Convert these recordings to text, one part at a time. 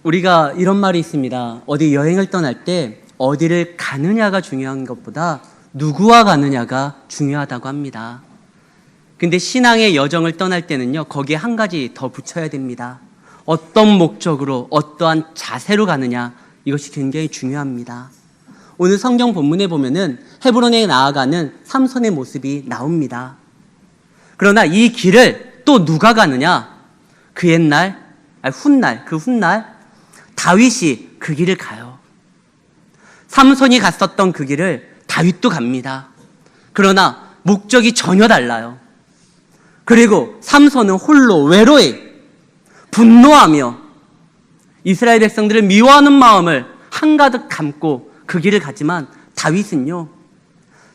우리가 이런 말이 있습니다. 어디 여행을 떠날 때 어디를 가느냐가 중요한 것보다 누구와 가느냐가 중요하다고 합니다. 근데 신앙의 여정을 떠날 때는요, 거기에 한 가지 더 붙여야 됩니다. 어떤 목적으로, 어떠한 자세로 가느냐, 이것이 굉장히 중요합니다. 오늘 성경 본문에 보면은 헤브론에 나아가는 삼손의 모습이 나옵니다. 그러나 이 길을 또 누가 가느냐? 그 훗날 다윗이 그 길을 가요. 삼손이 갔었던 그 길을 다윗도 갑니다. 그러나 목적이 전혀 달라요. 그리고 삼손은 홀로 외로이 분노하며 이스라엘 백성들을 미워하는 마음을 한가득 감고 그 길을 가지만 다윗은요,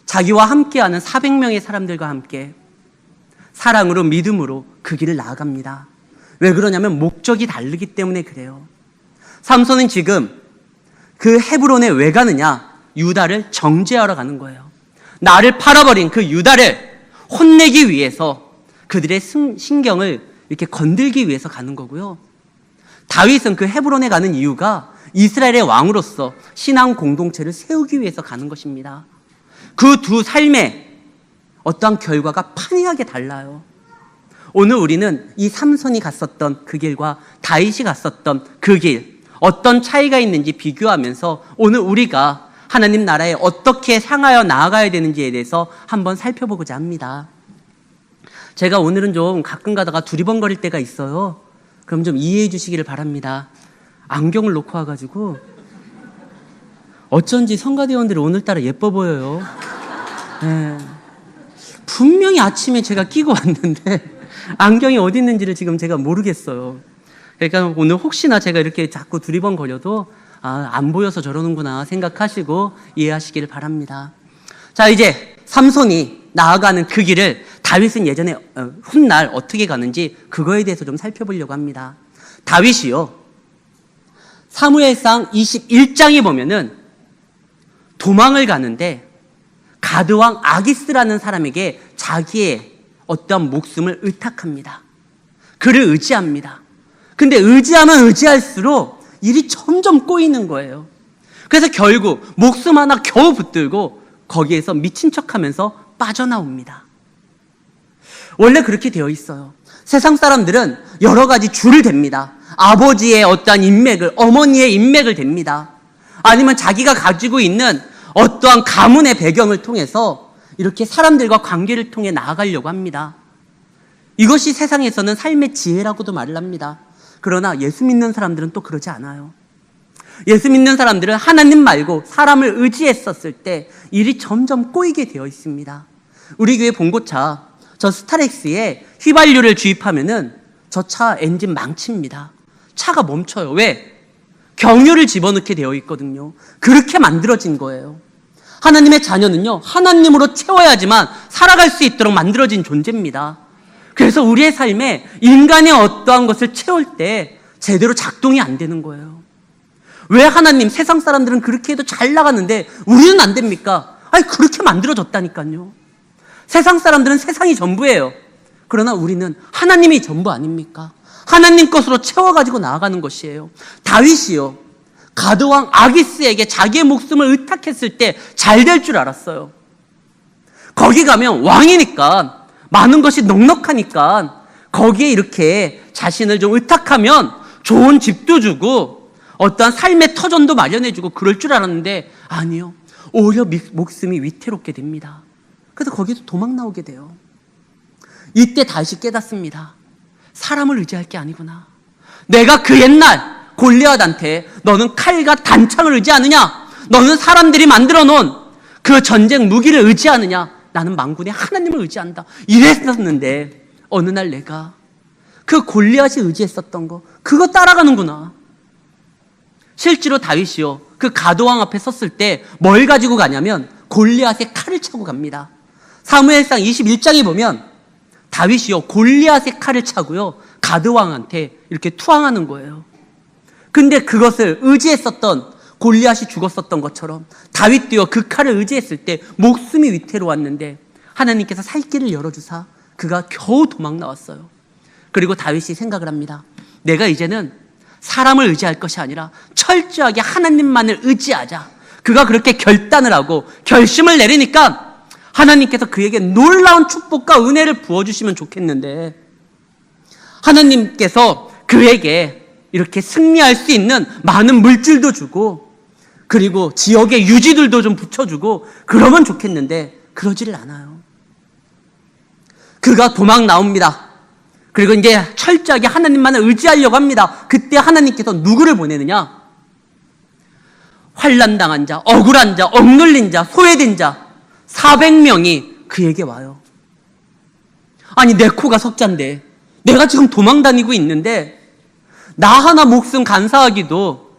자기와 함께하는 400명의 사람들과 함께 사랑으로 믿음으로 그 길을 나아갑니다. 왜 그러냐면 목적이 다르기 때문에 그래요. 삼손은 지금 그 헤브론에 왜 가느냐? 유다를 정죄하러 가는 거예요. 나를 팔아버린 그 유다를 혼내기 위해서 그들의 신경을 이렇게 건들기 위해서 가는 거고요. 다윗은 그 헤브론에 가는 이유가 이스라엘의 왕으로서 신앙 공동체를 세우기 위해서 가는 것입니다. 그 두 삶의 어떠한 결과가 판이하게 달라요. 오늘 우리는 이 삼손이 갔었던 그 길과 다윗이 갔었던 그 길, 어떤 차이가 있는지 비교하면서 오늘 우리가 하나님 나라에 어떻게 향하여 나아가야 되는지에 대해서 한번 살펴보고자 합니다. 제가 오늘은 좀 가끔 가다가 두리번거릴 때가 있어요. 그럼 좀 이해해 주시기를 바랍니다. 안경을 놓고 와가지고 어쩐지 성가대원들이 오늘따라 예뻐 보여요. 네. 분명히 아침에 제가 끼고 왔는데 안경이 어디 있는지를 지금 제가 모르겠어요. 그러니까 오늘 혹시나 제가 이렇게 자꾸 두리번거려도 안 보여서 저러는구나 생각하시고 이해하시기를 바랍니다. 자, 이제 삼손이 나아가는 그 길을 다윗은 예전에 훗날 어떻게 가는지 그거에 대해서 좀 살펴보려고 합니다. 다윗이요, 사무엘상 21장에 보면은 도망을 가는데 가드왕 아기스라는 사람에게 자기의 어떠한 목숨을 의탁합니다. 그를 의지합니다. 근데 의지하면 의지할수록 일이 점점 꼬이는 거예요. 그래서 결국 목숨 하나 겨우 붙들고 거기에서 미친 척하면서 빠져나옵니다. 원래 그렇게 되어 있어요. 세상 사람들은 여러 가지 줄을 댑니다. 아버지의 어떠한 인맥을, 어머니의 인맥을 댑니다. 아니면 자기가 가지고 있는 어떠한 가문의 배경을 통해서 이렇게 사람들과 관계를 통해 나아가려고 합니다. 이것이 세상에서는 삶의 지혜라고도 말을 합니다. 그러나 예수 믿는 사람들은 또 그러지 않아요. 예수 믿는 사람들은 하나님 말고 사람을 의지했었을 때 일이 점점 꼬이게 되어 있습니다. 우리 교회 봉고차, 저 스타렉스에 휘발유를 주입하면은 저 차 엔진 망칩니다. 차가 멈춰요. 왜? 경유를 집어넣게 되어 있거든요. 그렇게 만들어진 거예요. 하나님의 자녀는요, 하나님으로 채워야지만 살아갈 수 있도록 만들어진 존재입니다. 그래서 우리의 삶에 인간의 어떠한 것을 채울 때 제대로 작동이 안 되는 거예요. 왜 하나님, 세상 사람들은 그렇게 해도 잘 나가는데 우리는 안 됩니까? 아니, 그렇게 만들어졌다니까요. 세상 사람들은 세상이 전부예요. 그러나 우리는 하나님이 전부 아닙니까? 하나님 것으로 채워가지고 나아가는 것이에요. 다윗이요, 가드왕 아기스에게 자기의 목숨을 의탁했을 때 잘 될 줄 알았어요. 거기 가면 왕이니까, 많은 것이 넉넉하니까 거기에 이렇게 자신을 좀 의탁하면 좋은 집도 주고 어떠한 삶의 터전도 마련해주고 그럴 줄 알았는데 아니요, 오히려 목숨이 위태롭게 됩니다. 그래서 거기서 도망 나오게 돼요. 이때 다시 깨닫습니다. 사람을 의지할 게 아니구나. 내가 그 옛날 골리앗한테 너는 칼과 단창을 의지하느냐? 너는 사람들이 만들어 놓은 그 전쟁 무기를 의지하느냐? 나는 만군의 하나님을 의지한다. 이랬었는데 어느 날 내가 그 골리앗이 의지했었던 거, 그거 따라가는구나. 실제로 다윗이요, 그 가드왕 앞에 섰을 때 뭘 가지고 가냐면 골리앗의 칼을 차고 갑니다. 사무엘상 21장에 보면 다윗이요, 골리앗의 칼을 차고요, 가드왕한테 이렇게 투항하는 거예요. 근데 그것을 의지했었던 골리앗이 죽었었던 것처럼 다윗도요, 그 칼을 의지했을 때 목숨이 위태로웠는데 하나님께서 살 길을 열어주사 그가 겨우 도망 나왔어요. 그리고 다윗이 생각을 합니다. 내가 이제는 사람을 의지할 것이 아니라 철저하게 하나님만을 의지하자. 그가 그렇게 결단을 하고 결심을 내리니까 하나님께서 그에게 놀라운 축복과 은혜를 부어주시면 좋겠는데, 하나님께서 그에게 이렇게 승리할 수 있는 많은 물질도 주고, 그리고 지역의 유지들도 좀 붙여주고 그러면 좋겠는데 그러지를 않아요. 그가 도망 나옵니다. 그리고 이제 철저하게 하나님만을 의지하려고 합니다. 그때 하나님께서 누구를 보내느냐? 환난당한 자, 억울한 자, 억눌린 자, 소외된 자 400명이 그에게 와요. 아니, 내 코가 석잔데, 내가 지금 도망 다니고 있는데 나 하나 목숨 간사하기도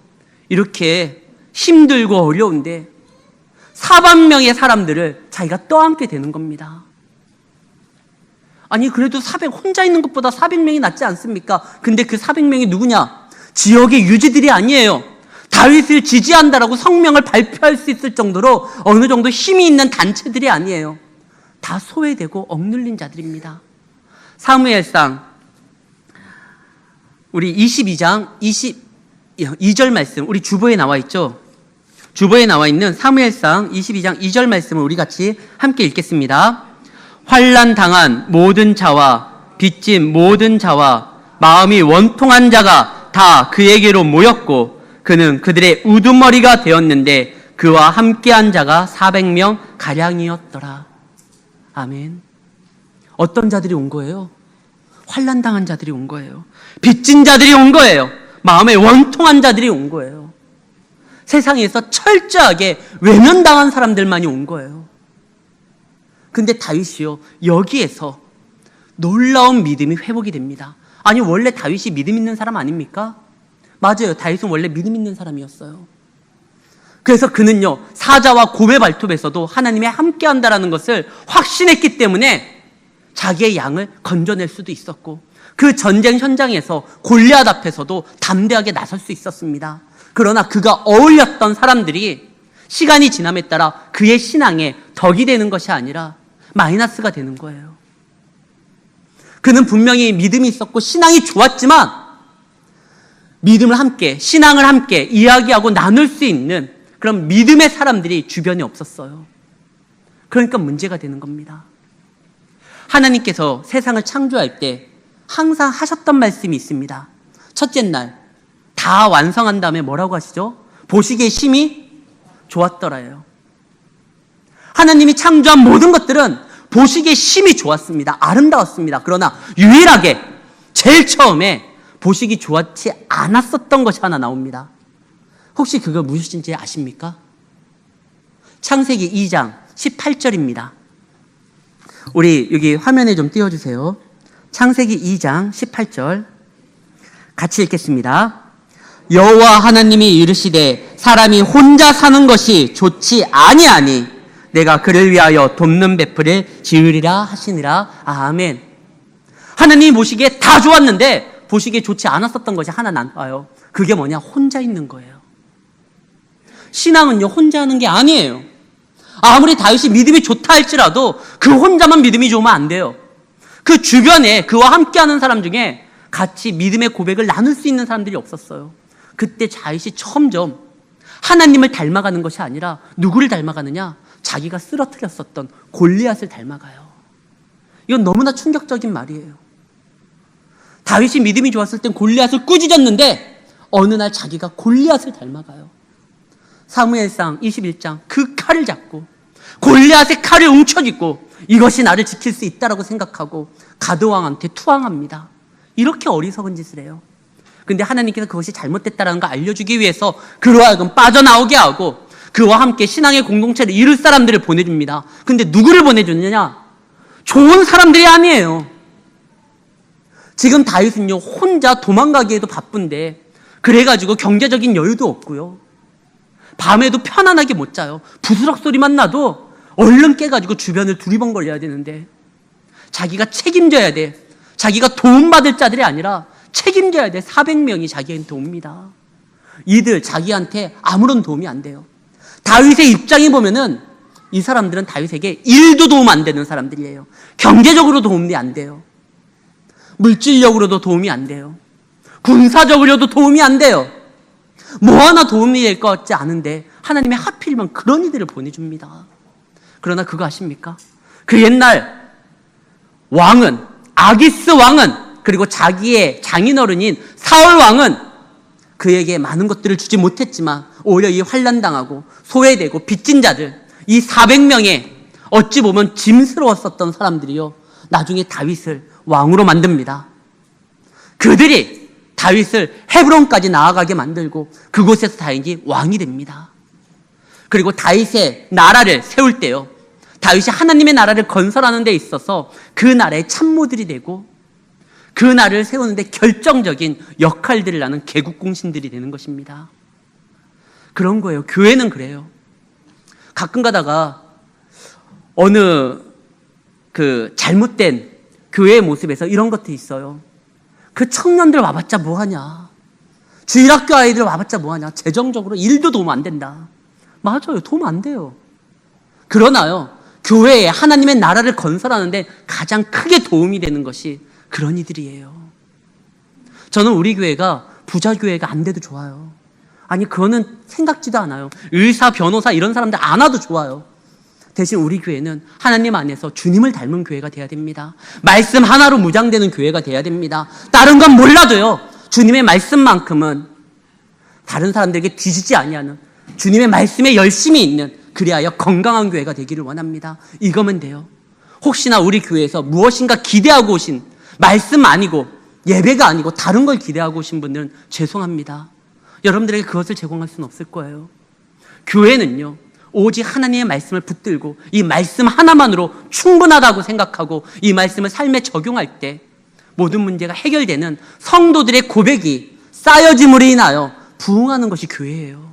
이렇게 힘들고 어려운데 400명의 사람들을 자기가 떠안게 되는 겁니다. 아니, 그래도 혼자 있는 것보다 400명이 낫지 않습니까? 근데 그 400명이 누구냐? 지역의 유지들이 아니에요. 다윗을 지지한다라고 성명을 발표할 수 있을 정도로 어느 정도 힘이 있는 단체들이 아니에요. 다 소외되고 억눌린 자들입니다. 사무엘상 우리 22장 22절 말씀, 우리 주보에 나와 있죠? 주보에 나와 있는 사무엘상 22장 2절 말씀을 우리 같이 함께 읽겠습니다. 환난 당한 모든 자와 빚진 모든 자와 마음이 원통한 자가 다 그에게로 모였고 그는 그들의 우두머리가 되었는데 그와 함께한 자가 400명 가량이었더라. 아멘. 어떤 자들이 온 거예요? 환난 당한 자들이 온 거예요. 빚진 자들이 온 거예요. 마음에 원통한 자들이 온 거예요. 세상에서 철저하게 외면당한 사람들만이 온 거예요. 근데 다윗이요, 여기에서 놀라운 믿음이 회복이 됩니다. 아니, 원래 다윗이 믿음 있는 사람 아닙니까? 맞아요. 다윗은 원래 믿음 있는 사람이었어요. 그래서 그는요, 사자와 곰의 발톱에서도 하나님이 함께 한다라는 것을 확신했기 때문에 자기의 양을 건져낼 수도 있었고, 그 전쟁 현장에서 골리앗 앞에서도 담대하게 나설 수 있었습니다. 그러나 그가 어울렸던 사람들이 시간이 지남에 따라 그의 신앙에 덕이 되는 것이 아니라 마이너스가 되는 거예요. 그는 분명히 믿음이 있었고 신앙이 좋았지만 믿음을 함께, 신앙을 함께 이야기하고 나눌 수 있는 그런 믿음의 사람들이 주변에 없었어요. 그러니까 문제가 되는 겁니다. 하나님께서 세상을 창조할 때 항상 하셨던 말씀이 있습니다. 첫째 날 다 완성한 다음에 뭐라고 하시죠? 보시기에 심히 좋았더라요. 하나님이 창조한 모든 것들은 보시기에 심히 좋았습니다. 아름다웠습니다. 그러나 유일하게 제일 처음에 보시기 좋지 않았었던 것이 하나 나옵니다. 혹시 그거 무엇인지 아십니까? 창세기 2장 18절입니다. 우리 여기 화면에 좀 띄워주세요. 창세기 2장 18절 같이 읽겠습니다. 여호와 하나님이 이르시되 사람이 혼자 사는 것이 좋지 아니하니 내가 그를 위하여 돕는 베풀을 지으리라 하시니라. 아멘. 하나님이 보시기에 다 좋았는데 보시기에 좋지 않았었던 것이 하나 나와요. 그게 뭐냐? 혼자 있는 거예요. 신앙은요, 혼자 하는 게 아니에요. 아무리 다윗이 믿음이 좋다 할지라도 그 혼자만 믿음이 좋으면 안 돼요. 그 주변에 그와 함께하는 사람 중에 같이 믿음의 고백을 나눌 수 있는 사람들이 없었어요. 그때 다윗이 점점 하나님을 닮아가는 것이 아니라 누구를 닮아가느냐? 자기가 쓰러뜨렸었던 골리앗을 닮아가요. 이건 너무나 충격적인 말이에요. 다윗이 믿음이 좋았을 땐 골리앗을 꾸짖었는데 어느 날 자기가 골리앗을 닮아가요. 사무엘상 21장 그 칼을 잡고 골리앗의 칼을 움켜쥐고 이것이 나를 지킬 수 있다라고 생각하고 가드왕한테 투항합니다. 이렇게 어리석은 짓을 해요. 근데 하나님께서 그것이 잘못됐다는 걸 알려주기 위해서 그로 하여금 빠져나오게 하고 그와 함께 신앙의 공동체를 이룰 사람들을 보내줍니다. 근데 누구를 보내줬느냐? 좋은 사람들이 아니에요. 지금 다윗은요, 혼자 도망가기에도 바쁜데 그래가지고 경제적인 여유도 없고요. 밤에도 편안하게 못 자요. 부스럭 소리만 나도 얼른 깨가지고 주변을 두리번거려야 되는데 자기가 책임져야 돼. 자기가 도움받을 자들이 아니라 책임져야 돼. 400명이 자기한테 옵니다. 이들 자기한테 아무런 도움이 안 돼요. 다윗의 입장에 보면은 이 사람들은 다윗에게 일도 도움 안 되는 사람들이에요. 경제적으로 도움이 안 돼요. 물질력으로도 도움이 안 돼요. 군사적으로도 도움이 안 돼요. 뭐 하나 도움이 될 것 같지 않은데 하나님이 하필이면 그런 이들을 보내줍니다. 그러나 그거 아십니까? 그 옛날 왕은, 아기스 왕은, 그리고 자기의 장인어른인 사울 왕은 그에게 많은 것들을 주지 못했지만 오히려 이 환난당하고 소외되고 빚진 자들, 이 400명의 어찌 보면 짐스러웠었던 사람들이요, 나중에 다윗을 왕으로 만듭니다. 그들이 다윗을 헤브론까지 나아가게 만들고 그곳에서 다윗이 왕이 됩니다. 그리고 다윗의 나라를 세울 때요, 다윗이 하나님의 나라를 건설하는 데 있어서 그 나라의 참모들이 되고 그 나라를 세우는 데 결정적인 역할들을 하는 개국공신들이 되는 것입니다. 그런 거예요. 교회는 그래요. 가끔 가다가 어느 잘못된 교회의 모습에서 이런 것도 있어요. 그 청년들 와봤자 뭐하냐, 주일학교 아이들 와봤자 뭐하냐, 재정적으로 일도 도움 안 된다. 맞아요. 도움 안 돼요. 그러나요, 교회에 하나님의 나라를 건설하는데 가장 크게 도움이 되는 것이 그런 이들이에요. 저는 우리 교회가 부자 교회가 안 돼도 좋아요. 아니, 그거는 생각지도 않아요. 의사, 변호사 이런 사람들 안 와도 좋아요. 대신 우리 교회는 하나님 안에서 주님을 닮은 교회가 돼야 됩니다. 말씀 하나로 무장되는 교회가 돼야 됩니다. 다른 건 몰라도요, 주님의 말씀만큼은 다른 사람들에게 뒤지지 아니하는, 주님의 말씀에 열심히 있는, 그리하여 건강한 교회가 되기를 원합니다. 이거면 돼요. 혹시나 우리 교회에서 무엇인가 기대하고 오신, 말씀 아니고 예배가 아니고 다른 걸 기대하고 오신 분들은 죄송합니다. 여러분들에게 그것을 제공할 수는 없을 거예요. 교회는요, 오직 하나님의 말씀을 붙들고 이 말씀 하나만으로 충분하다고 생각하고 이 말씀을 삶에 적용할 때 모든 문제가 해결되는 성도들의 고백이 쌓여짐으로 인하여 부흥하는 것이 교회예요.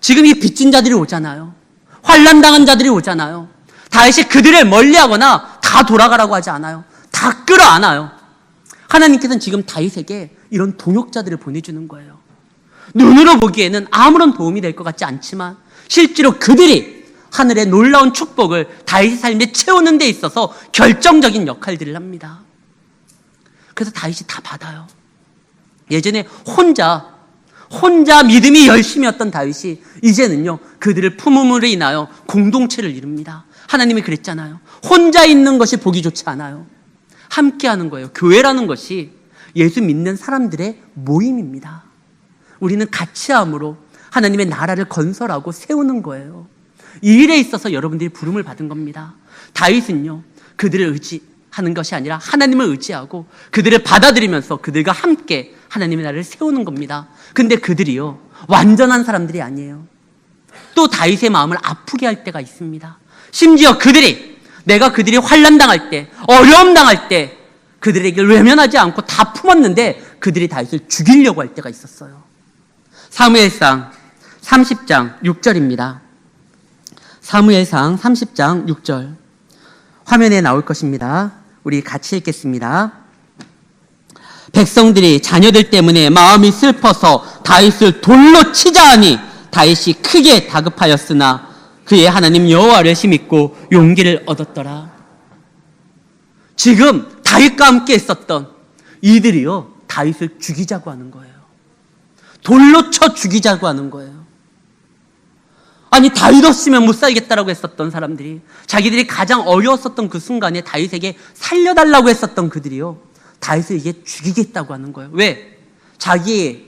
지금 이 빚진 자들이 오잖아요. 환난당한 자들이 오잖아요. 다윗이 그들을 멀리하거나 다 돌아가라고 하지 않아요. 다 끌어안아요. 하나님께서는 지금 다윗에게 이런 동역자들을 보내주는 거예요. 눈으로 보기에는 아무런 도움이 될 것 같지 않지만 실제로 그들이 하늘의 놀라운 축복을 다윗의 삶에 채우는 데 있어서 결정적인 역할들을 합니다. 그래서 다윗이 다 받아요. 예전에 혼자 믿음이 열심이었던 다윗이 이제는요, 그들을 품음으로 인하여 공동체를 이룹니다. 하나님이 그랬잖아요. 혼자 있는 것이 보기 좋지 않아요. 함께하는 거예요. 교회라는 것이 예수 믿는 사람들의 모임입니다. 우리는 같이 함으로 하나님의 나라를 건설하고 세우는 거예요. 이 일에 있어서 여러분들이 부름을 받은 겁니다. 다윗은요, 그들을 의지하는 것이 아니라 하나님을 의지하고 그들을 받아들이면서 그들과 함께 하나님의 나라를 세우는 겁니다. 근데 그들이요, 완전한 사람들이 아니에요. 또 다윗의 마음을 아프게 할 때가 있습니다. 심지어 내가 그들이 환난당할 때, 어려움 당할 때 그들에게 외면하지 않고 다 품었는데 그들이 다윗을 죽이려고 할 때가 있었어요. 사무엘상 30장 6절입니다. 사무엘상 30장 6절. 화면에 나올 것입니다. 우리 같이 읽겠습니다. 백성들이 자녀들 때문에 마음이 슬퍼서 다윗을 돌로 치자 하니 다윗이 크게 다급하였으나 그의 하나님 여호와를 힘입고 용기를 얻었더라. 지금 다윗과 함께 있었던 이들이요, 다윗을 죽이자고 하는 거예요. 돌로 쳐 죽이자고 하는 거예요. 아니, 다윗 없으면 못 살겠다라고 했었던 사람들이, 자기들이 가장 어려웠었던 그 순간에 다윗에게 살려달라고 했었던 그들이요, 다윗을 이게 죽이겠다고 하는 거예요. 왜? 자기의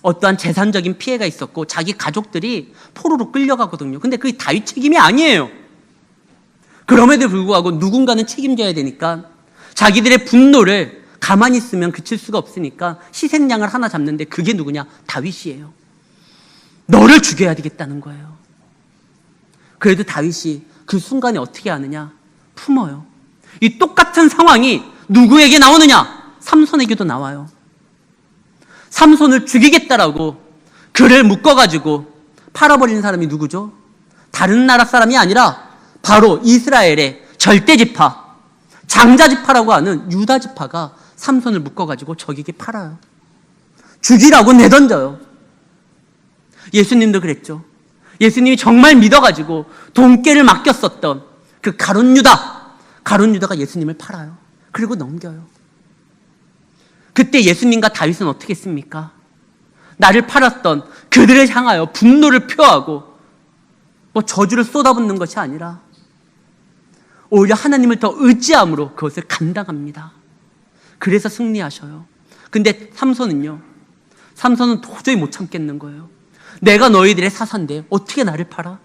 어떠한 재산적인 피해가 있었고 자기 가족들이 포로로 끌려가거든요. 근데 그게 다윗 책임이 아니에요. 그럼에도 불구하고 누군가는 책임져야 되니까 자기들의 분노를 가만히 있으면 그칠 수가 없으니까 희생양을 하나 잡는데 그게 누구냐? 다윗이에요. 너를 죽여야 되겠다는 거예요. 그래도 다윗이 그 순간에 어떻게 하느냐? 품어요. 이 똑같은 상황이 누구에게 나오느냐? 삼손에게도 나와요. 삼손을 죽이겠다라고 그를 묶어가지고 팔아버린 사람이 누구죠? 다른 나라 사람이 아니라 바로 이스라엘의 절대지파, 장자지파라고 하는 유다지파가 삼손을 묶어가지고 적에게 팔아요. 죽이라고 내던져요. 예수님도 그랬죠. 예수님이 정말 믿어가지고 돈깨를 맡겼었던 그 가룟 유다가 예수님을 팔아요. 그리고 넘겨요. 그때 예수님과 다윗은 어떻게 했습니까? 나를 팔았던 그들을 향하여 분노를 표하고 저주를 쏟아붓는 것이 아니라 오히려 하나님을 더 의지함으로 그것을 감당합니다. 그래서 승리하셔요. 근데 삼손은 도저히 못 참겠는 거예요. 내가 너희들의 사사인데 어떻게 나를 팔아?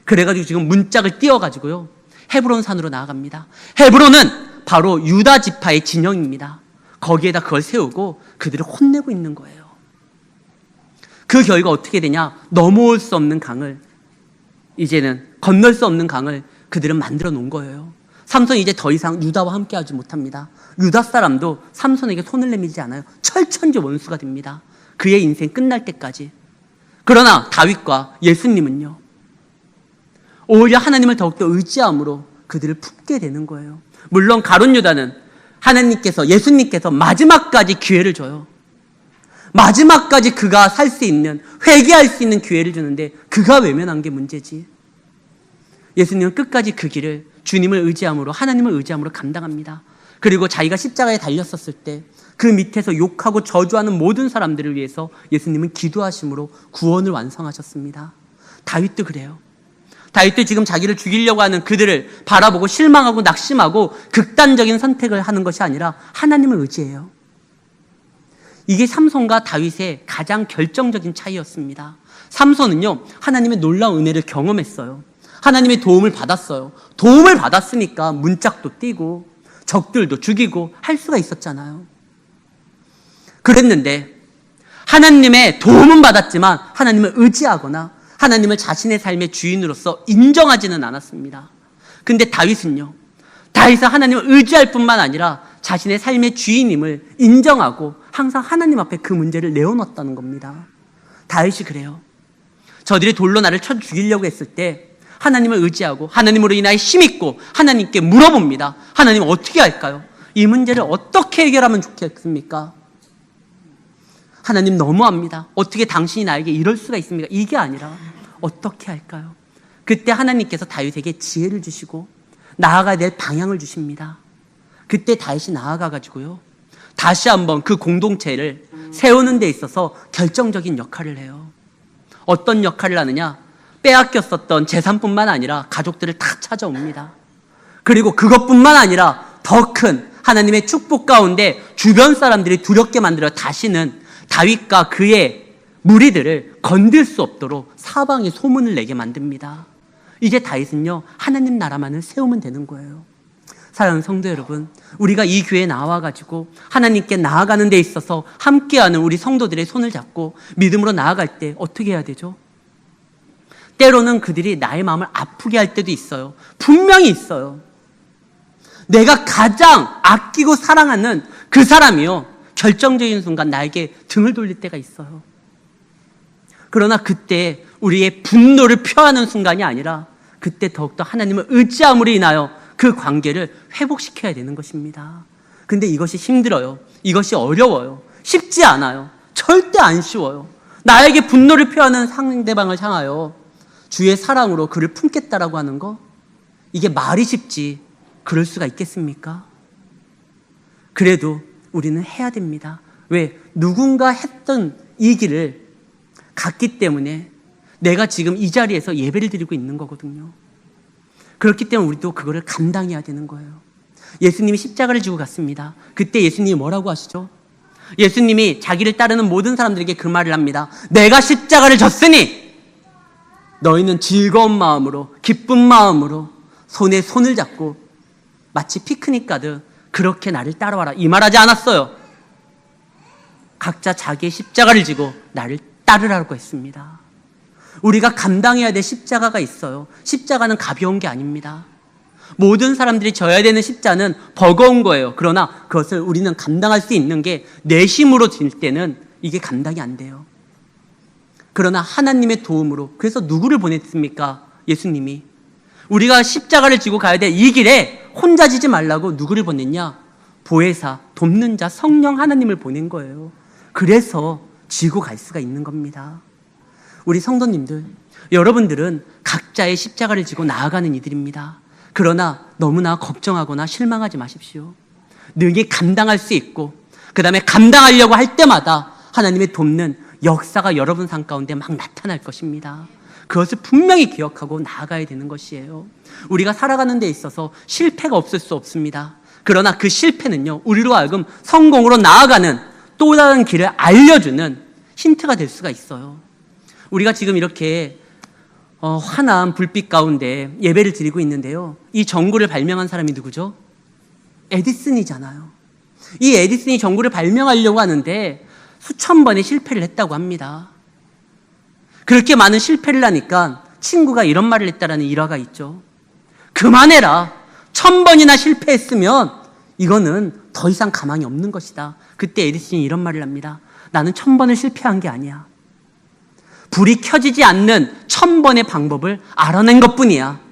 그래가지고 지금 문짝을 띄워가지고요, 헤브론 산으로 나아갑니다. 헤브론은 바로 유다 지파의 진영입니다. 거기에다 그걸 세우고 그들을 혼내고 있는 거예요. 그 결과 어떻게 되냐? 넘어올 수 없는 강을, 이제는 건널 수 없는 강을 그들은 만들어 놓은 거예요. 삼손이 이제 더 이상 유다와 함께하지 못합니다. 유다 사람도 삼손에게 손을 내밀지 않아요. 철천지 원수가 됩니다. 그의 인생 끝날 때까지. 그러나 다윗과 예수님은요, 오히려 하나님을 더욱더 의지함으로 그들을 품게 되는 거예요. 물론 가룟 유다는 예수님께서 마지막까지 기회를 줘요. 마지막까지 그가 살 수 있는, 회개할 수 있는 기회를 주는데 그가 외면한 게 문제지. 예수님은 끝까지 그 길을 주님을 의지함으로, 하나님을 의지함으로 감당합니다. 그리고 자기가 십자가에 달렸었을 때 그 밑에서 욕하고 저주하는 모든 사람들을 위해서 예수님은 기도하심으로 구원을 완성하셨습니다. 다윗도 그래요. 다윗도 지금 자기를 죽이려고 하는 그들을 바라보고 실망하고 낙심하고 극단적인 선택을 하는 것이 아니라 하나님을 의지해요. 이게 삼손과 다윗의 가장 결정적인 차이였습니다. 삼손은요, 하나님의 놀라운 은혜를 경험했어요. 하나님의 도움을 받았어요. 도움을 받았으니까 문짝도 띄고 적들도 죽이고 할 수가 있었잖아요. 그랬는데 하나님의 도움은 받았지만 하나님을 의지하거나 하나님을 자신의 삶의 주인으로서 인정하지는 않았습니다. 근데 다윗은 하나님을 의지할 뿐만 아니라 자신의 삶의 주인임을 인정하고 항상 하나님 앞에 그 문제를 내어놓았다는 겁니다. 다윗이 그래요. 저들이 돌로 나를 쳐 죽이려고 했을 때 하나님을 의지하고 하나님으로 인하여 힘있고 하나님께 물어봅니다. 하나님 어떻게 할까요? 이 문제를 어떻게 해결하면 좋겠습니까? 하나님 너무합니다. 어떻게 당신이 나에게 이럴 수가 있습니까? 이게 아니라 어떻게 할까요? 그때 하나님께서 다윗에게 지혜를 주시고 나아가야 될 방향을 주십니다. 그때 다윗이 나아가가지고요, 다시 한번 그 공동체를 세우는 데 있어서 결정적인 역할을 해요. 어떤 역할을 하느냐? 빼앗겼었던 재산뿐만 아니라 가족들을 다 찾아옵니다. 그리고 그것뿐만 아니라 더 큰 하나님의 축복 가운데 주변 사람들이 두렵게 만들어 다시는 다윗과 그의 무리들을 건들 수 없도록 사방에 소문을 내게 만듭니다. 이제 다윗은요, 하나님 나라만을 세우면 되는 거예요. 사랑하는 성도 여러분, 우리가 이 교회에 나와가지고 하나님께 나아가는 데 있어서 함께하는 우리 성도들의 손을 잡고 믿음으로 나아갈 때 어떻게 해야 되죠? 때로는 그들이 나의 마음을 아프게 할 때도 있어요. 분명히 있어요. 내가 가장 아끼고 사랑하는 그 사람이요, 결정적인 순간 나에게 등을 돌릴 때가 있어요. 그러나 그때 우리의 분노를 표하는 순간이 아니라 그때 더욱더 하나님을 의지함으로 인하여 그 관계를 회복시켜야 되는 것입니다. 근데 이것이 힘들어요. 이것이 어려워요. 쉽지 않아요. 절대 안 쉬워요. 나에게 분노를 표하는 상대방을 향하여 주의 사랑으로 그를 품겠다라고 하는 거, 이게 말이 쉽지 그럴 수가 있겠습니까? 그래도 우리는 해야 됩니다. 왜? 누군가 했던 이 길을 갔기 때문에 내가 지금 이 자리에서 예배를 드리고 있는 거거든요. 그렇기 때문에 우리도 그거를 감당해야 되는 거예요. 예수님이 십자가를 지고 갔습니다. 그때 예수님이 뭐라고 하시죠? 예수님이 자기를 따르는 모든 사람들에게 그 말을 합니다. 내가 십자가를 졌으니 너희는 즐거운 마음으로, 기쁜 마음으로 손에 손을 잡고 마치 피크닉 가듯 그렇게 나를 따라와라, 이 말하지 않았어요. 각자 자기의 십자가를 지고 나를 따르라고 했습니다. 우리가 감당해야 될 십자가가 있어요. 십자가는 가벼운 게 아닙니다. 모든 사람들이 져야 되는 십자는 버거운 거예요. 그러나 그것을 우리는 감당할 수 있는 게 내 힘으로 질 때는 이게 감당이 안 돼요. 그러나 하나님의 도움으로, 그래서 누구를 보냈습니까? 예수님이. 우리가 십자가를 지고 가야 될 이 길에 혼자 지지 말라고 누구를 보냈냐? 보혜사, 돕는 자, 성령 하나님을 보낸 거예요. 그래서 지고 갈 수가 있는 겁니다. 우리 성도님들, 여러분들은 각자의 십자가를 지고 나아가는 이들입니다. 그러나 너무나 걱정하거나 실망하지 마십시오. 능히 감당할 수 있고 그 다음에 감당하려고 할 때마다 하나님의 돕는 역사가 여러분 삶 가운데 막 나타날 것입니다. 그것을 분명히 기억하고 나아가야 되는 것이에요. 우리가 살아가는 데 있어서 실패가 없을 수 없습니다. 그러나 그 실패는요, 우리로 하여금 성공으로 나아가는 또 다른 길을 알려주는 힌트가 될 수가 있어요. 우리가 지금 이렇게 환한 불빛 가운데 예배를 드리고 있는데요, 이 전구를 발명한 사람이 누구죠? 에디슨이잖아요. 이 에디슨이 전구를 발명하려고 하는데 수천 번의 실패를 했다고 합니다. 그렇게 많은 실패를 하니까 친구가 이런 말을 했다라는 일화가 있죠. 그만해라. 1000번이나 실패했으면 이거는 더 이상 가망이 없는 것이다. 그때 에디슨이 이런 말을 합니다. 나는 1000번을 실패한 게 아니야. 불이 켜지지 않는 1000번의 방법을 알아낸 것뿐이야.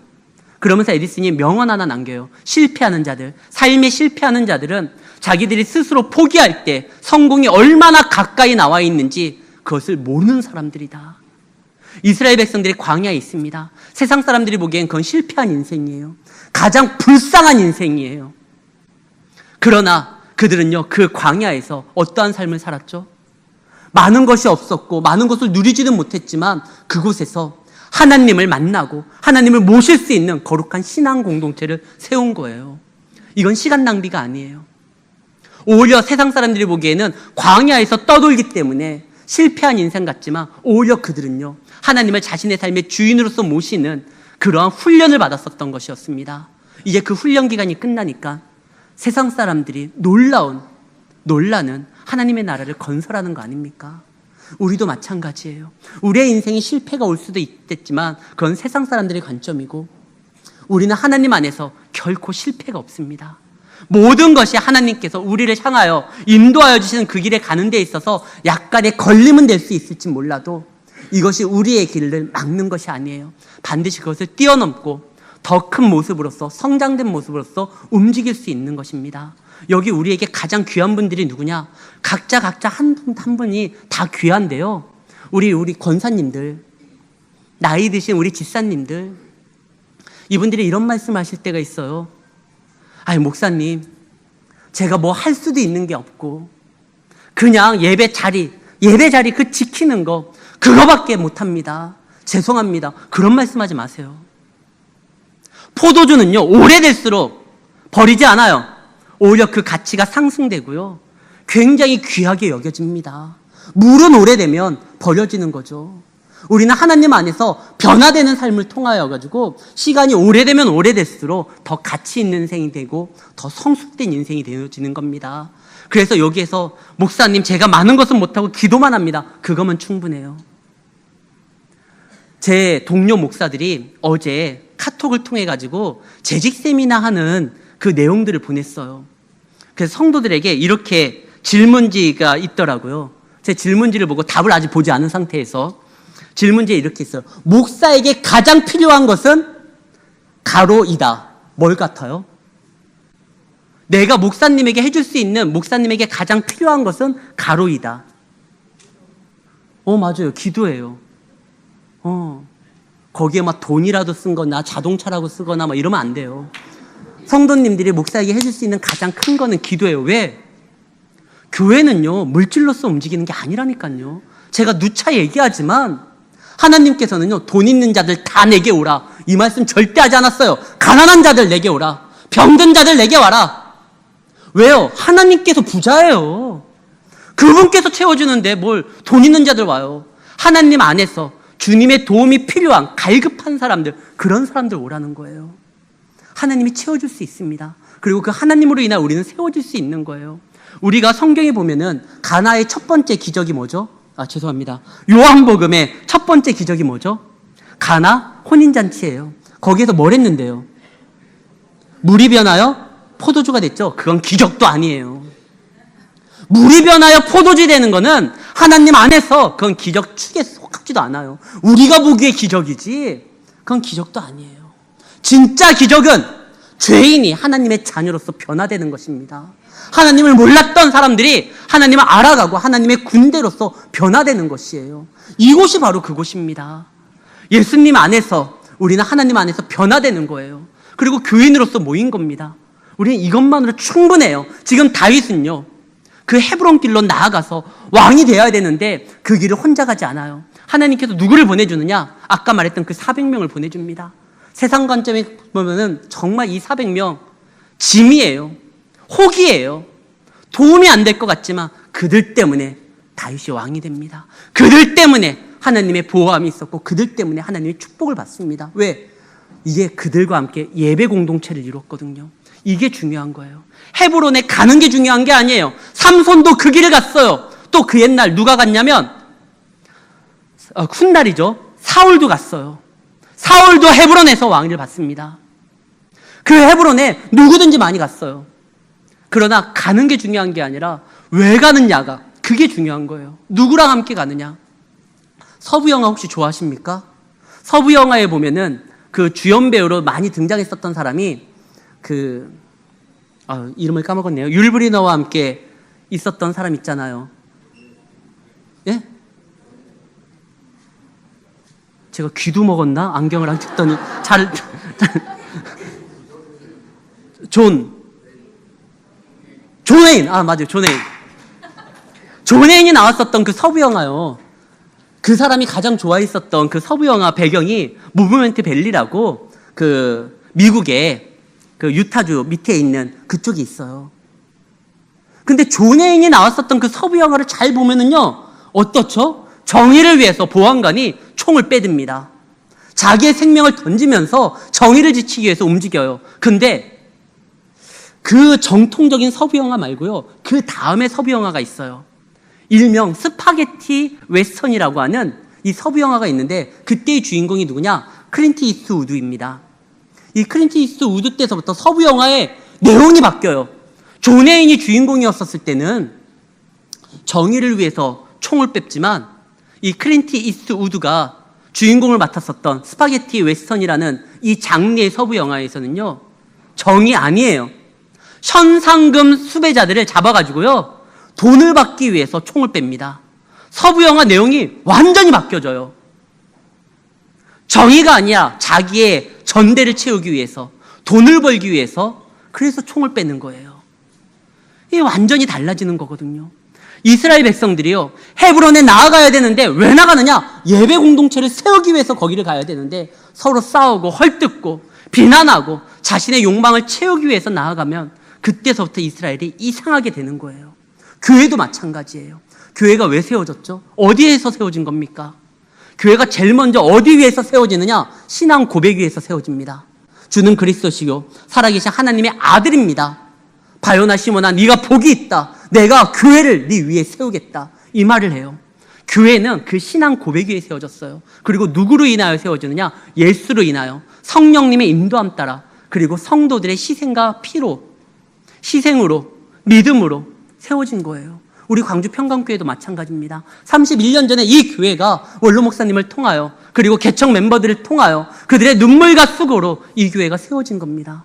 그러면서 에디슨이 명언 하나 남겨요. 실패하는 자들, 삶에 실패하는 자들은 자기들이 스스로 포기할 때 성공이 얼마나 가까이 나와 있는지 그것을 모르는 사람들이다. 이스라엘 백성들이 광야에 있습니다. 세상 사람들이 보기엔 그건 실패한 인생이에요. 가장 불쌍한 인생이에요. 그러나 그들은요, 그 광야에서 어떠한 삶을 살았죠? 많은 것이 없었고 많은 것을 누리지는 못했지만 그곳에서 하나님을 만나고 하나님을 모실 수 있는 거룩한 신앙 공동체를 세운 거예요. 이건 시간 낭비가 아니에요. 오히려 세상 사람들이 보기에는 광야에서 떠돌기 때문에 실패한 인생 같지만 오히려 그들은요, 하나님을 자신의 삶의 주인으로서 모시는 그러한 훈련을 받았었던 것이었습니다. 이제 그 훈련 기간이 끝나니까 세상 사람들이 놀라는 하나님의 나라를 건설하는 거 아닙니까? 우리도 마찬가지예요. 우리의 인생에 실패가 올 수도 있겠지만 그건 세상 사람들의 관점이고 우리는 하나님 안에서 결코 실패가 없습니다. 모든 것이 하나님께서 우리를 향하여 인도하여 주시는 그 길에 가는 데 있어서 약간의 걸림은 될 수 있을지 몰라도 이것이 우리의 길을 막는 것이 아니에요. 반드시 그것을 뛰어넘고 더 큰 모습으로서, 성장된 모습으로서 움직일 수 있는 것입니다. 여기 우리에게 가장 귀한 분들이 누구냐? 각자 한 분이 다 귀한데요. 우리 권사님들, 나이 드신 우리 집사님들, 이분들이 이런 말씀 하실 때가 있어요. 아니, 목사님, 제가 뭐 할 수도 있는 게 없고 그냥 예배 자리 그 지키는 거 그거밖에 못합니다. 죄송합니다. 그런 말씀하지 마세요. 포도주는요, 오래될수록 버리지 않아요. 오히려 그 가치가 상승되고요, 굉장히 귀하게 여겨집니다. 물은 오래되면 버려지는 거죠. 우리는 하나님 안에서 변화되는 삶을 통하여 가지고 시간이 오래되면 오래될수록 더 가치 있는 인생이 되고 더 성숙된 인생이 되어지는 겁니다. 그래서 여기에서 목사님, 제가 많은 것은 못하고 기도만 합니다. 그거면 충분해요. 제 동료 목사들이 어제 카톡을 통해 가지고 재직 세미나 하는 그 내용들을 보냈어요. 그래서 성도들에게 이렇게 질문지가 있더라고요. 제 질문지를 보고 답을 아직 보지 않은 상태에서 질문지에 이렇게 있어요. 목사에게 가장 필요한 것은 가로이다. 뭘 같아요? 내가 목사님에게 해줄 수 있는, 목사님에게 가장 필요한 것은 가로이다. 맞아요. 기도예요. 거기에 막 돈이라도 쓴 거나 자동차라고 쓰거나 막 이러면 안 돼요. 성도님들이 목사에게 해줄 수 있는 가장 큰 거는 기도예요. 왜? 교회는요, 물질로서 움직이는 게 아니라니까요. 제가 누차 얘기하지만 하나님께서는요, 돈 있는 자들 다 내게 오라, 이 말씀 절대 하지 않았어요. 가난한 자들 내게 오라, 병든 자들 내게 와라. 왜요? 하나님께서 부자예요. 그분께서 채워주는데 뭘 돈 있는 자들 와요. 하나님 안에서 주님의 도움이 필요한 갈급한 사람들, 그런 사람들 오라는 거예요. 하나님이 채워줄 수 있습니다. 그리고 그 하나님으로 인해 우리는 세워질 수 있는 거예요. 우리가 성경에 보면은 가나의 첫 번째 기적이 뭐죠? 죄송합니다. 요한복음의 첫 번째 기적이 뭐죠? 가나 혼인잔치예요. 거기에서 뭘 했는데요? 물이 변하여 포도주가 됐죠? 그건 기적도 아니에요. 물이 변하여 포도주 되는 거는 하나님 안에서 그건 기적 축에 속하지도 않아요. 우리가 보기에 기적이지 그건 기적도 아니에요. 진짜 기적은 죄인이 하나님의 자녀로서 변화되는 것입니다. 하나님을 몰랐던 사람들이 하나님을 알아가고 하나님의 군대로서 변화되는 것이에요. 이곳이 바로 그곳입니다. 예수님 안에서 우리는 하나님 안에서 변화되는 거예요. 그리고 교인으로서 모인 겁니다. 우리는 이것만으로 충분해요. 지금 다윗은요, 그 헤브론 길로 나아가서 왕이 되어야 되는데 그 길을 혼자 가지 않아요. 하나님께서 누구를 보내주느냐? 아까 말했던 그 400명을 보내줍니다. 세상 관점에 보면은 정말 이 400명 짐이에요. 혹이에요. 도움이 안 될 것 같지만 그들 때문에 다윗이 왕이 됩니다. 그들 때문에 하나님의 보호함이 있었고 그들 때문에 하나님의 축복을 받습니다. 왜? 이게 그들과 함께 예배 공동체를 이뤘거든요. 이게 중요한 거예요. 헤브론에 가는 게 중요한 게 아니에요. 삼손도 그 길을 갔어요. 또 그 옛날 누가 갔냐면 훗날이죠. 사울도 갔어요. 사울도 헤브론에서 왕위를 받습니다. 그 헤브론에 누구든지 많이 갔어요. 그러나 가는 게 중요한 게 아니라 왜 가느냐가 그게 중요한 거예요. 누구랑 함께 가느냐. 서부 영화 혹시 좋아하십니까? 서부 영화에 보면은 그 주연 배우로 많이 등장했었던 사람이 이름을 까먹었네요. 율브리너와 함께 있었던 사람 있잖아요. 예? 제가 귀도 먹었나? 안경을 안 꼈더니 존 웨인. 맞아요. 존 웨인. 존 웨인이 나왔었던 그 서부 영화요. 그 사람이 가장 좋아했었던 그 서부 영화 배경이 무브먼트 밸리라고 그 미국의 그 유타주 밑에 있는 그쪽이 있어요. 근데 존 웨인이 나왔었던 그 서부 영화를 잘 보면은요, 어떻죠? 정의를 위해서 보안관이 총을 빼듭니다. 자기의 생명을 던지면서 정의를 지키기 위해서 움직여요. 근데 그 정통적인 서부 영화 말고요, 그 다음에 서부 영화가 있어요. 일명 스파게티 웨스턴이라고 하는 이 서부 영화가 있는데 그때의 주인공이 누구냐? 클린트 이스트우드입니다. 이 클린트 이스트우드 때서부터 서부 영화의 내용이 바뀌어요. 존 웨인이 주인공이었을 때는 정의를 위해서 총을 뺐지만 이 클린트 이스트우드가 주인공을 맡았었던 스파게티 웨스턴이라는 이 장르의 서부 영화에서는요, 정의 아니에요. 현상금 수배자들을 잡아가지고요, 돈을 받기 위해서 총을 뺍니다. 서부 영화 내용이 완전히 바뀌어져요. 정의가 아니라 자기의 전대를 채우기 위해서, 돈을 벌기 위해서, 그래서 총을 빼는 거예요. 이게 완전히 달라지는 거거든요. 이스라엘 백성들이요, 헤브론에 나아가야 되는데 왜 나가느냐? 예배 공동체를 세우기 위해서 거기를 가야 되는데 서로 싸우고 헐뜯고 비난하고 자신의 욕망을 채우기 위해서 나아가면 그때서부터 이스라엘이 이상하게 되는 거예요. 교회도 마찬가지예요. 교회가 왜 세워졌죠? 어디에서 세워진 겁니까? 교회가 제일 먼저 어디 위에서 세워지느냐? 신앙 고백 위에서 세워집니다. 주는 그리스도시요 살아계신 하나님의 아들입니다. 바요나 시몬아, 네가 복이 있다. 내가 교회를 네 위에 세우겠다. 이 말을 해요. 교회는 그 신앙 고백 위에 세워졌어요. 그리고 누구로 인하여 세워지느냐? 예수로 인하여, 성령님의 인도함 따라, 그리고 성도들의 희생과 피로, 희생으로, 믿음으로 세워진 거예요. 우리 광주 평강교회도 마찬가지입니다. 31년 전에 이 교회가 원로 목사님을 통하여, 그리고 개척 멤버들을 통하여 그들의 눈물과 수고로 이 교회가 세워진 겁니다.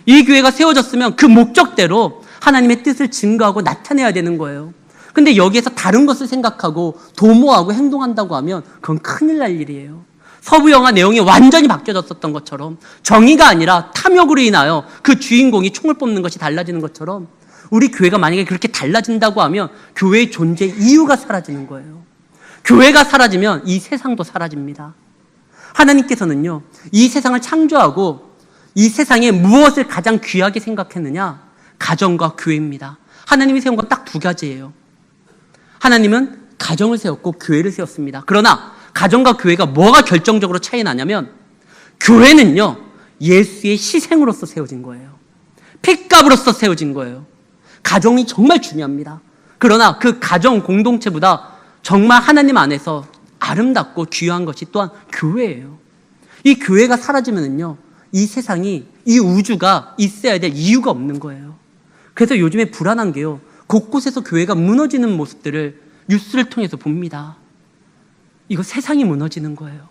이 교회가 세워졌으면 그 목적대로 하나님의 뜻을 증거하고 나타내야 되는 거예요. 근데 여기에서 다른 것을 생각하고 도모하고 행동한다고 하면 그건 큰일 날 일이에요. 서부 영화 내용이 완전히 바뀌어졌었던 것처럼, 정의가 아니라 탐욕으로 인하여 그 주인공이 총을 뽑는 것이 달라지는 것처럼, 우리 교회가 만약에 그렇게 달라진다고 하면 교회의 존재 이유가 사라지는 거예요. 교회가 사라지면 이 세상도 사라집니다. 하나님께서는요, 이 세상을 창조하고 이 세상에 무엇을 가장 귀하게 생각했느냐? 가정과 교회입니다. 하나님이 세운 건 딱 두 가지예요. 하나님은 가정을 세웠고 교회를 세웠습니다. 그러나 가정과 교회가 뭐가 결정적으로 차이 나냐면, 교회는요, 예수의 희생으로서 세워진 거예요. 핏값으로서 세워진 거예요. 가정이 정말 중요합니다. 그러나 그 가정 공동체보다 정말 하나님 안에서 아름답고 귀한 것이 또한 교회예요. 이 교회가 사라지면은요, 이 세상이, 이 우주가 있어야 될 이유가 없는 거예요. 그래서 요즘에 불안한 게요, 곳곳에서 교회가 무너지는 모습들을 뉴스를 통해서 봅니다. 이거 세상이 무너지는 거예요.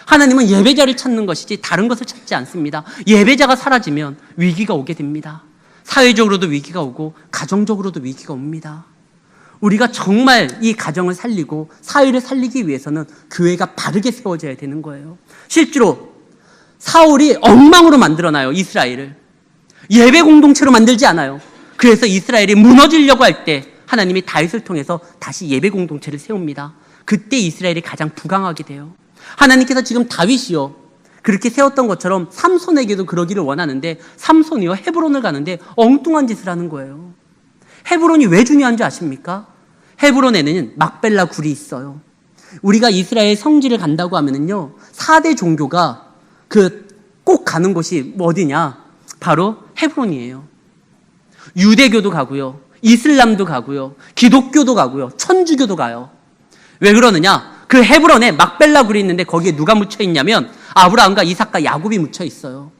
하나님은 예배자를 찾는 것이지 다른 것을 찾지 않습니다. 예배자가 사라지면 위기가 오게 됩니다. 사회적으로도 위기가 오고 가정적으로도 위기가 옵니다. 우리가 정말 이 가정을 살리고 사회를 살리기 위해서는 교회가 바르게 세워져야 되는 거예요. 실제로 사울이 엉망으로 만들어놔요, 이스라엘을. 예배 공동체로 만들지 않아요. 그래서 이스라엘이 무너지려고 할 때 하나님이 다윗을 통해서 다시 예배 공동체를 세웁니다. 그때 이스라엘이 가장 부강하게 돼요. 하나님께서 지금 다윗이요, 그렇게 세웠던 것처럼 삼손에게도 그러기를 원하는데, 삼손이요 헤브론을 가는데 엉뚱한 짓을 하는 거예요. 헤브론이 왜 중요한지 아십니까? 헤브론에는 막벨라 굴이 있어요. 우리가 이스라엘 성지를 간다고 하면은요, 4대 종교가 꼭 가는 곳이 어디냐? 바로 헤브론이에요. 유대교도 가고요, 이슬람도 가고요, 기독교도 가고요, 천주교도 가요. 왜 그러느냐? 그 헤브론에 막벨라 굴이 있는데 거기에 누가 묻혀 있냐면 아브라함과 이삭과 야곱이 묻혀 있어요.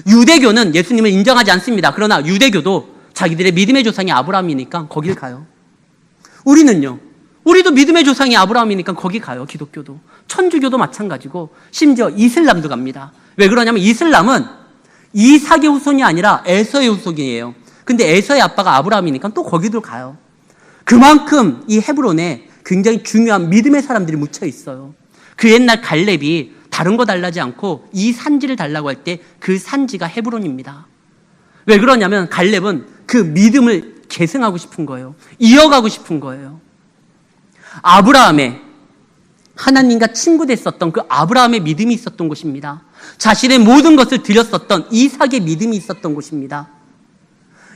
유대교는 예수님을 인정하지 않습니다. 그러나 유대교도 자기들의 믿음의 조상이 아브라함이니까 거길 가요. 우리는요, 우리도 믿음의 조상이 아브라함이니까 거기 가요. 기독교도, 천주교도 마찬가지고, 심지어 이슬람도 갑니다. 왜 그러냐면 이슬람은 이삭의 후손이 아니라 에서의 후손이에요. 근데 에서의 아빠가 아브라함이니까 또 거기도 가요. 그만큼 이 헤브론에 굉장히 중요한 믿음의 사람들이 묻혀 있어요. 그 옛날 갈렙이 다른 거 달라지 않고 이 산지를 달라고 할 때 그 산지가 헤브론입니다. 왜 그러냐면 갈렙은 그 믿음을 계승하고 싶은 거예요. 이어가고 싶은 거예요. 아브라함의, 하나님과 친구 됐었던 그 아브라함의 믿음이 있었던 곳입니다. 자신의 모든 것을 드렸었던 이삭의 믿음이 있었던 곳입니다.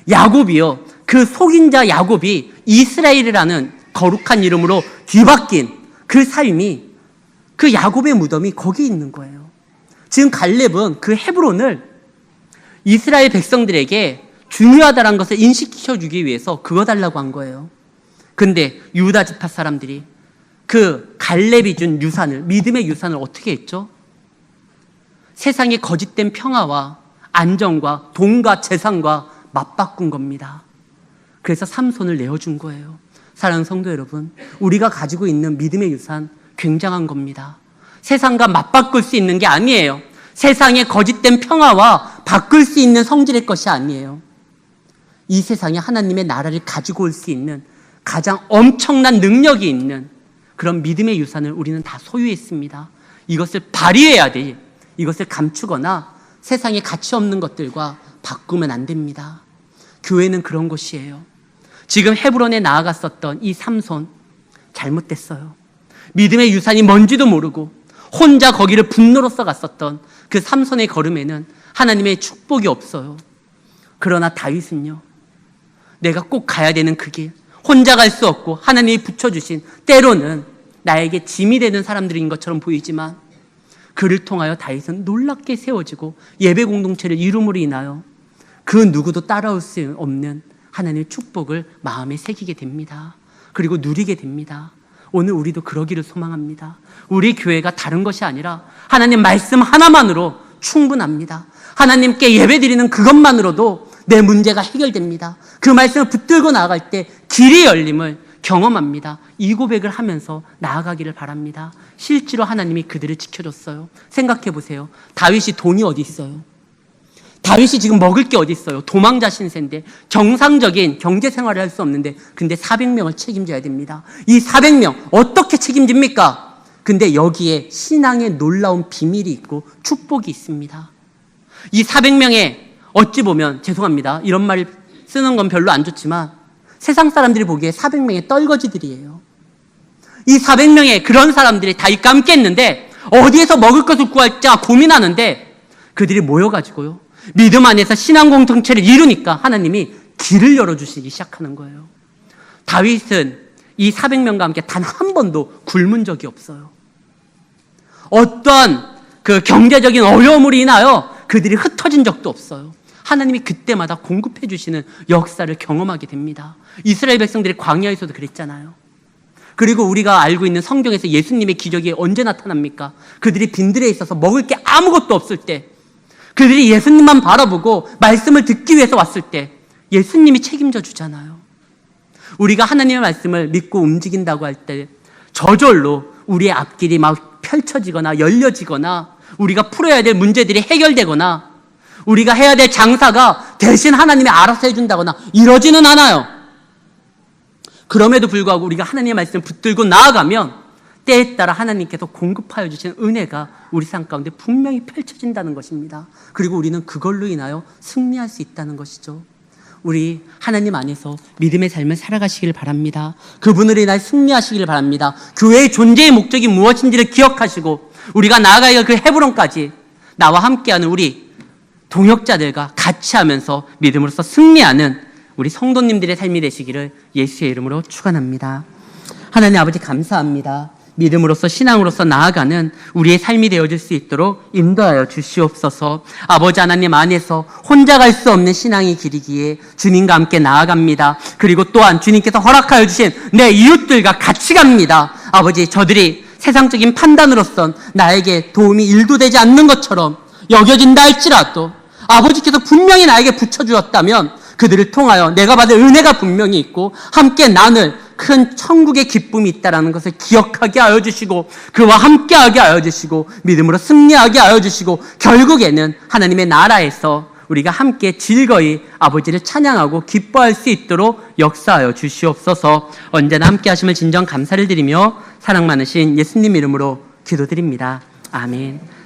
야곱이요, 그 속인자 야곱이 이스라엘이라는 거룩한 이름으로 뒤바뀐 그 삶이, 그 야곱의 무덤이 거기 있는 거예요. 지금 갈렙은 그 헤브론을 이스라엘 백성들에게 중요하다는 것을 인식시켜주기 위해서 그거 달라고 한 거예요. 근데 유다 지파 사람들이 그 갈렙이 준 유산을, 믿음의 유산을 어떻게 했죠? 세상의 거짓된 평화와 안정과 돈과 재산과 맞바꾼 겁니다. 그래서 삼손을 내어준 거예요. 사랑하는 성도 여러분, 우리가 가지고 있는 믿음의 유산 굉장한 겁니다. 세상과 맞바꿀 수 있는 게 아니에요. 세상의 거짓된 평화와 바꿀 수 있는 성질의 것이 아니에요. 이 세상에 하나님의 나라를 가지고 올 수 있는 가장 엄청난 능력이 있는 그런 믿음의 유산을 우리는 다 소유했습니다. 이것을 발휘해야 돼. 이것을 감추거나 세상에 가치 없는 것들과 바꾸면 안 됩니다. 교회는 그런 곳이에요. 지금 헤브론에 나아갔었던 이 삼손, 잘못됐어요. 믿음의 유산이 뭔지도 모르고 혼자 거기를 분노로써 갔었던 그 삼손의 걸음에는 하나님의 축복이 없어요. 그러나 다윗은요, 내가 꼭 가야 되는 그 길, 혼자 갈 수 없고 하나님이 붙여주신, 때로는 나에게 짐이 되는 사람들인 것처럼 보이지만 그를 통하여 다윗은 놀랍게 세워지고 예배 공동체를 이룸으로 인하여 그 누구도 따라올 수 없는 하나님의 축복을 마음에 새기게 됩니다. 그리고 누리게 됩니다. 오늘 우리도 그러기를 소망합니다. 우리 교회가 다른 것이 아니라 하나님 말씀 하나만으로 충분합니다. 하나님께 예배드리는 그것만으로도 내 문제가 해결됩니다. 그 말씀을 붙들고 나아갈 때 길이 열림을 경험합니다. 이 고백을 하면서 나아가기를 바랍니다. 실제로 하나님이 그들을 지켜줬어요. 생각해 보세요. 다윗이 돈이 어디 있어요? 다윗이 지금 먹을 게 어디 있어요? 도망자 신세인데 정상적인 경제 생활을 할 수 없는데, 근데 400명을 책임져야 됩니다. 이 400명 어떻게 책임집니까? 근데 여기에 신앙의 놀라운 비밀이 있고 축복이 있습니다. 이 400명의, 어찌 보면 죄송합니다, 이런 말 쓰는 건 별로 안 좋지만 세상 사람들이 보기에 400명의 떨거지들이에요. 이 400명의 그런 사람들이 다윗 함께 했는데 어디에서 먹을 것을 구할지 고민하는데 그들이 모여가지고요, 믿음 안에서 신앙 공동체를 이루니까 하나님이 길을 열어주시기 시작하는 거예요. 다윗은 이 400명과 함께 단 한 번도 굶은 적이 없어요. 어떠한 그 경제적인 어려움으로 인하여 그들이 흩어진 적도 없어요. 하나님이 그때마다 공급해 주시는 역사를 경험하게 됩니다. 이스라엘 백성들이 광야에서도 그랬잖아요. 그리고 우리가 알고 있는 성경에서 예수님의 기적이 언제 나타납니까? 그들이 빈들에 있어서 먹을 게 아무것도 없을 때, 그들이 예수님만 바라보고 말씀을 듣기 위해서 왔을 때 예수님이 책임져 주잖아요. 우리가 하나님의 말씀을 믿고 움직인다고 할 때 저절로 우리의 앞길이 막 펼쳐지거나 열려지거나 우리가 풀어야 될 문제들이 해결되거나 우리가 해야 될 장사가 대신 하나님이 알아서 해준다거나 이러지는 않아요. 그럼에도 불구하고 우리가 하나님의 말씀을 붙들고 나아가면 때에 따라 하나님께서 공급하여 주신 은혜가 우리 삶 가운데 분명히 펼쳐진다는 것입니다. 그리고 우리는 그걸로 인하여 승리할 수 있다는 것이죠. 우리 하나님 안에서 믿음의 삶을 살아가시길 바랍니다. 그분으로 인하여 승리하시길 바랍니다. 교회의 존재의 목적이 무엇인지를 기억하시고 우리가 나아가야 할 그 헤브론까지 나와 함께하는 우리 동역자들과 같이 하면서 믿음으로써 승리하는 우리 성도님들의 삶이 되시기를 예수의 이름으로 축원합니다. 하나님 아버지 감사합니다. 믿음으로써 신앙으로서 나아가는 우리의 삶이 되어질 수 있도록 인도하여 주시옵소서. 아버지 하나님 안에서 혼자 갈 수 없는 신앙의 길이기에 주님과 함께 나아갑니다. 그리고 또한 주님께서 허락하여 주신 내 이웃들과 같이 갑니다. 아버지, 저들이 세상적인 판단으로선 나에게 도움이 일도 되지 않는 것처럼 여겨진다 할지라도 아버지께서 분명히 나에게 붙여주었다면 그들을 통하여 내가 받을 은혜가 분명히 있고 함께 나눌 큰 천국의 기쁨이 있다는 것을 기억하게 하여 주시고 그와 함께하게 하여 주시고 믿음으로 승리하게 하여 주시고 결국에는 하나님의 나라에서 우리가 함께 즐거이 아버지를 찬양하고 기뻐할 수 있도록 역사하여 주시옵소서. 언제나 함께 하심을 진정 감사를 드리며 사랑 많으신 예수님 이름으로 기도드립니다. 아멘.